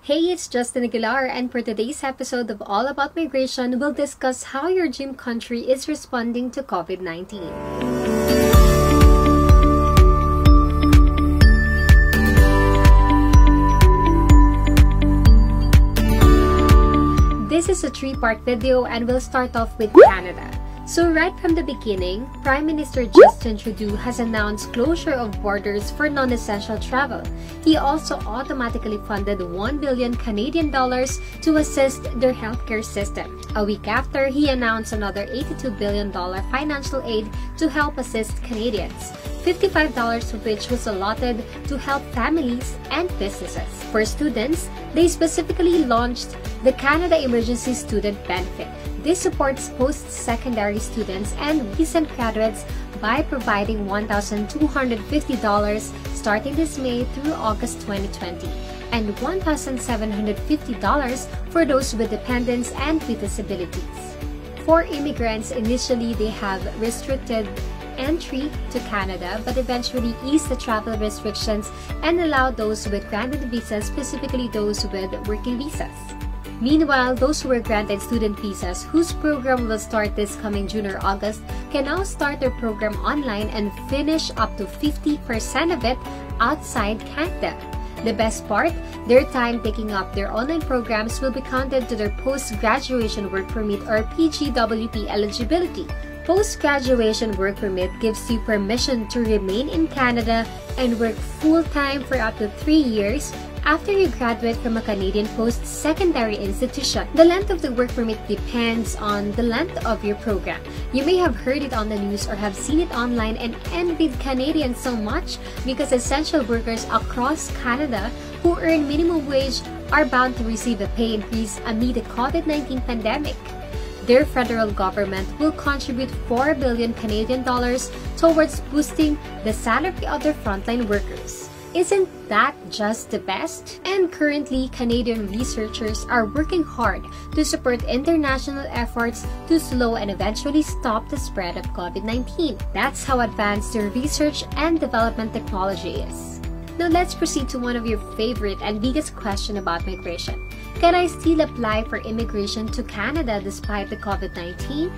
Hey, it's Justin Aguilar, and for today's episode of All About Migration, we'll discuss how your dream country is responding to COVID-19. This is a three-part video and we'll start off with Canada. So right from the beginning, Prime Minister Justin Trudeau has announced closure of borders for non-essential travel. He also automatically funded 1 billion Canadian dollars to assist their healthcare system. A week after, he announced another $82 billion financial aid to help assist Canadians, $55 of which was allotted to help families and businesses. For students, they specifically launched the Canada Emergency Student Benefit. This supports post-secondary students and recent graduates by providing $1,250 starting this May through August 2020 and $1,750 for those with dependents and with disabilities. For immigrants, initially they have restricted entry to Canada but eventually eased the travel restrictions and allowed those with granted visas, specifically those with working visas. Meanwhile, those who were granted student visas whose program will start this coming June or August can now start their program online and finish up to 50% of it outside Canada. The best part, their time taking up their online programs will be counted to their post-graduation work permit or PGWP eligibility. Post-graduation work permit gives you permission to remain in Canada and work full-time for up to 3 years after you graduate from a Canadian post-secondary institution. The length of the work permit depends on the length of your program. You may have heard it on the news or have seen it online and envied Canadians so much because essential workers across Canada who earn minimum wage are bound to receive a pay increase amid the COVID-19 pandemic. Their federal government will contribute 4 billion Canadian dollars towards boosting the salary of their frontline workers. Isn't that just the best? And currently, Canadian researchers are working hard to support international efforts to slow and eventually stop the spread of COVID-19. That's how advanced their research and development technology is. Now let's proceed to one of your favorite and biggest question about migration. Can I still apply for immigration to Canada despite the COVID-19?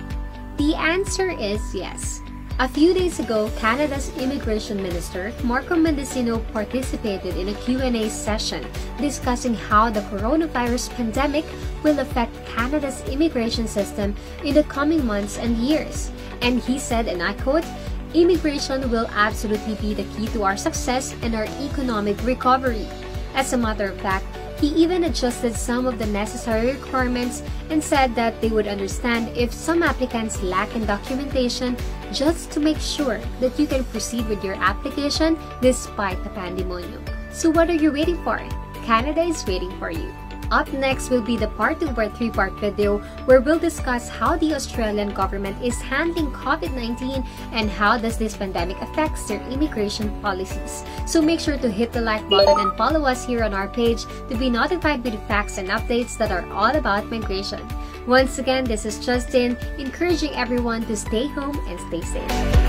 The answer is yes. A few days ago, Canada's Immigration Minister, Marco Mendicino, participated in a Q&A session discussing how the coronavirus pandemic will affect Canada's immigration system in the coming months and years. And he said, and I quote, "Immigration will absolutely be the key to our success and our economic recovery." As a matter of fact, he even adjusted some of the necessary requirements and said that they would understand if some applicants lack in documentation just to make sure that you can proceed with your application despite the pandemonium. So what are you waiting for? Canada is waiting for you. Up next will be the part 2 of our three-part video where we'll discuss how the Australian government is handling COVID-19 and how does this pandemic affects their immigration policies. So make sure to hit the like button and follow us here on our page to be notified with the facts and updates that are all about migration. Once again, this is Justin, encouraging everyone to stay home and stay safe.